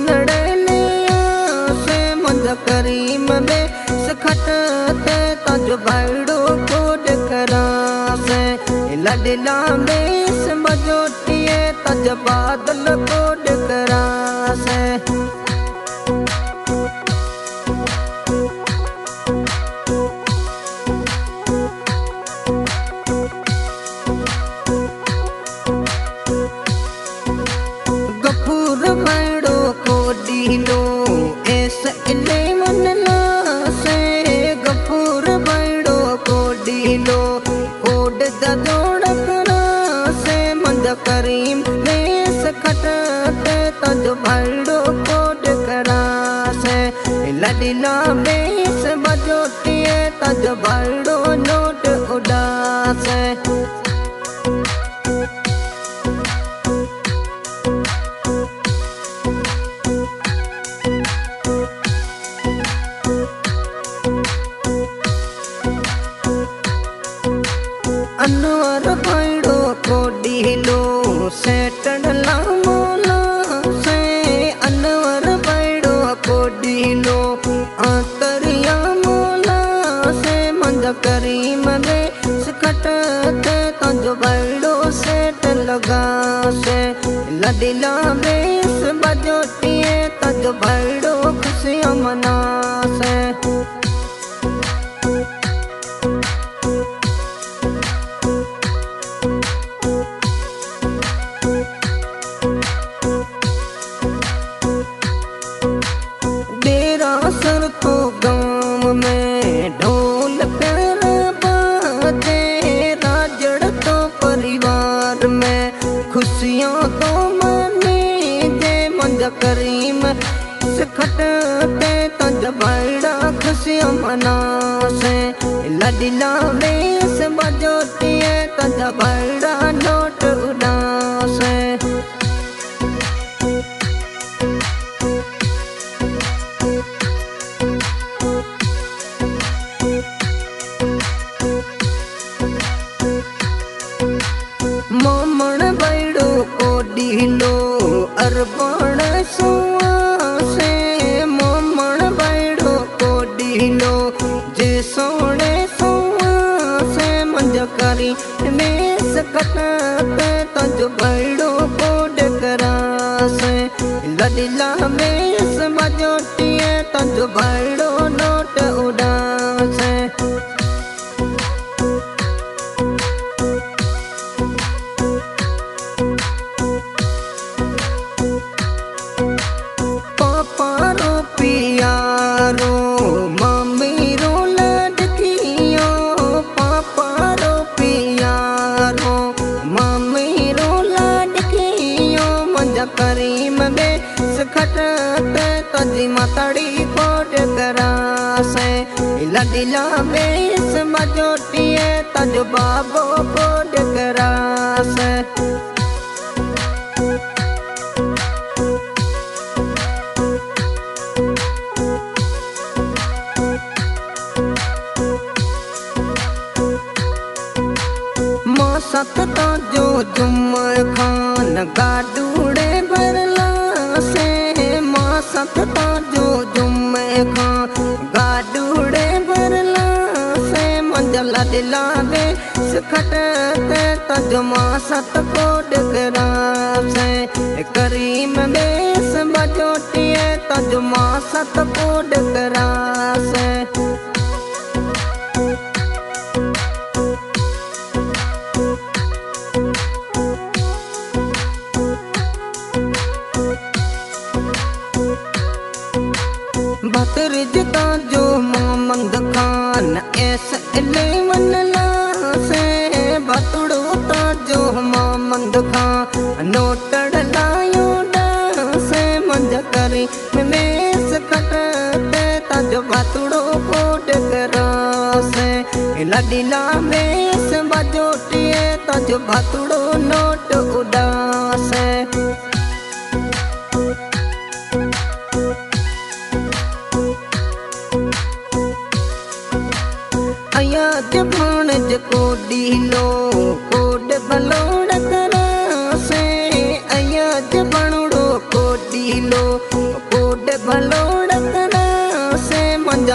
लड़े से मंद करीम में सखटते तज भाड़ो कोड करा से लडला में से बजोटिए तज बादल कोड करा से गफूर भाड़ो कोडिलो ऐसे इले मनला से गफूर भाड़ो कोडिलो कोड दौड़ करा से मंद करीम में सखटते तज भाड़ो कोड करा से लडला में से बजोटिए तज भाड़ो नोट उड़ा से अनवर भाड़ो कोडिलो सेटन लामोला से अनवर भाड़ो कोडिलो आंतरिया मोला से मंद करीम में सखटते तज भाड़ो सेट लगा से लडला में से बजोटिए तज भाड़ो खुशियाँ मना से सर तो गाँव में ढोल कर बाजे राजड़ तो परिवार में खुशियाँ तो मने जे मंद करीम सखटते तज भाड़ा खुशियाँ मना से लडला में से बजोटिए तज भाड़ा नोट उड़ा से मोमन भाड़ो कोडिलो अरबण सुआ से मोमन भाड़ो कोडिलो जे सोने सुआ से मंज करी में सकटते तज भाड़ो कोड करा से लडला में से बजोटिए तज भाड़ो नोट उड़ा से पापारो पियारो मम्मीरो लड़कियो पापारो पियारो मम्मीरो लड़कियो मंज करीम में सखटते तजी मतड़ी कोड करा से लडला में से बजोटिए तज बाबो कोड करा से सतता जो जुम खान गाडूड़े भरला से माँ सतता जो जुम खान गाडूड़े भरला से मंजल लडला में सखटते तज माँ सत कोड करा से करीम में से बजोटिए तज माँ सत कोड करा से भतरिजता जो मोमंग खान ऐसे इले मनला से भतुड़ोता जो मोमंग खान नोटड़ लायो से मंज करी में सखटते तज भतुड़ो कोड करा से लडला में से बजोटिए तज भतुड़ो नोट उड़ा से भाणज कोडिलो कोड बलोड़ करा से अयज बणड़ो कोडिलो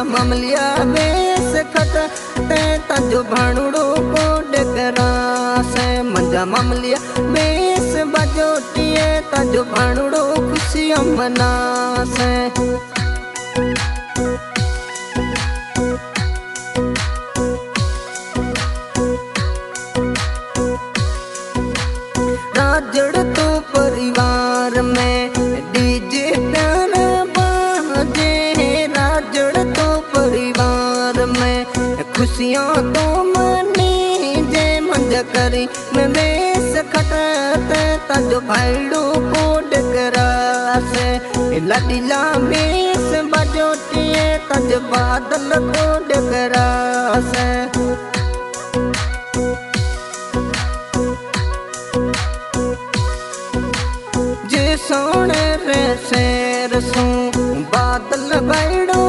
मंजा ममलिया बेस खटते तजो भाणुड़ो को डगरासे मंजा ममलिया बेस बजोटिए तजो भाणुड़ो खुशियां मनासे राजड़ तो परिवार में डीजे गाना बाजे राजड़ तो परिवार में खुशियां तो मनी जे मंज करी मैं बेस खटते तजो भाईड़ो को डगरासे लडीला बेस बजोटिए तज बादल को डगरासे सोने रे शेर सो बादल बैडो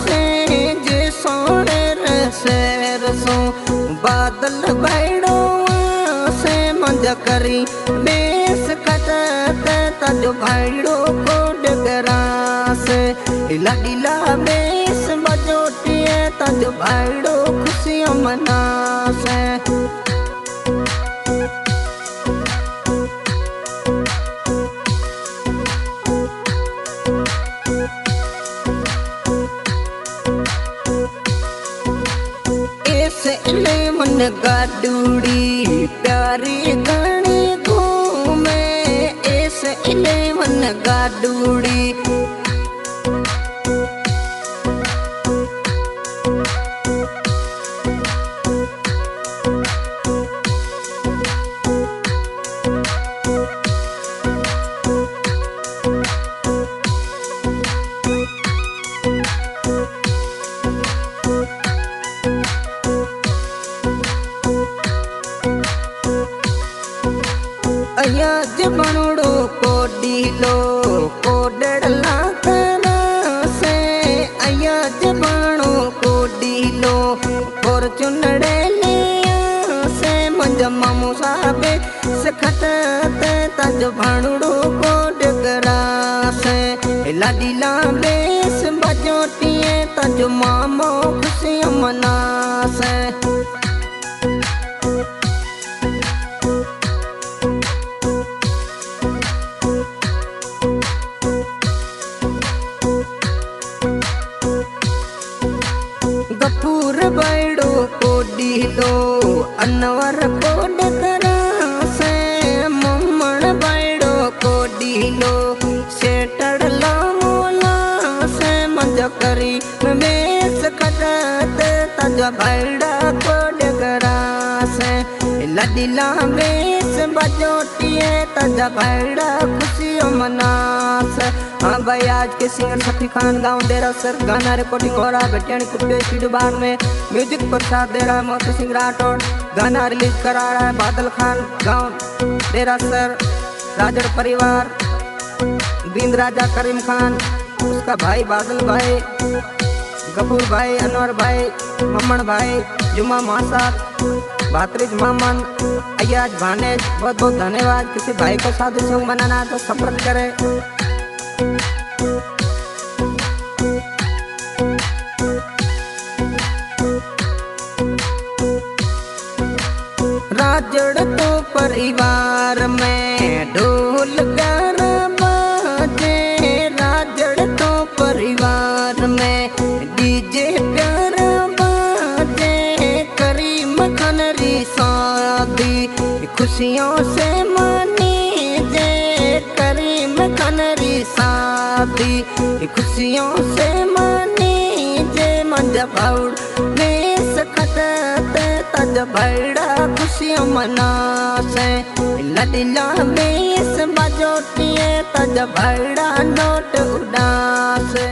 से जे सोने रे शेर सो बादल बैडो से मंजा करी बेस खटते तजो भाईड़ो को डगरासे लडीला बेस बजोटिए तजो भाईड़ो खुशियां मनासे मन गाडूड़ी प्यारी गणी घूमे ऐसे मन गाडूड़ी अया जबणुड़ो को डीलो को डड़ला से अया जबणो को डीलो और चुनड़े लिया से मंज मामू साहबे से खटते तज भाणुड़ो को डगरा से लाडीला बेस बजोटिए तज मामो खुशियां मनासे गफूर बैडो को डीलो अनवर को डगरासे मम्मण बैडो को डीलो सेटड़ला मोला से मंज करी बेस खटते तज बैडा को डगरासे लडीला बेस बजोटिए तज बैडा खुशियों मनासे। हाँ भाई, आज के सिंगर सफी खान गाँव देरा सर गाना रिकॉर्डिंग हो रहा है बेटियानी कुट्टे स्टूडियो बार में। म्यूजिक पर साथ दे रहा है मोती सिंह राठौड़। गाना रिलीज करा रहा है बादल खान गाँव देरा सर, राजड़ परिवार, बिंद राजा करीम खान, उसका भाई बादल भाई, गफूर भाई, अनवर भाई, मम्मण भाई, जुमा मासाद, भातरिज मामन, अयाज भानेज। बहुत बहुत धन्यवाद। किसी भाई को साधु सॉन्ग बनाना तो संपर्क करें। राजड़ तो परिवार में ढोल गरबा बाजे, राजड़ तो परिवार में डीजे गरबा बाजे। करीम खान री शादी खुशियों से मनी जे, करीम खान री शादी खुशियों से मनी जे। मंज भाउड़ बेस खटते तज भैड़ा खुशियां मनासे, लडीला बेस बजोटिए तज भैड़ा नोट उड़ासे।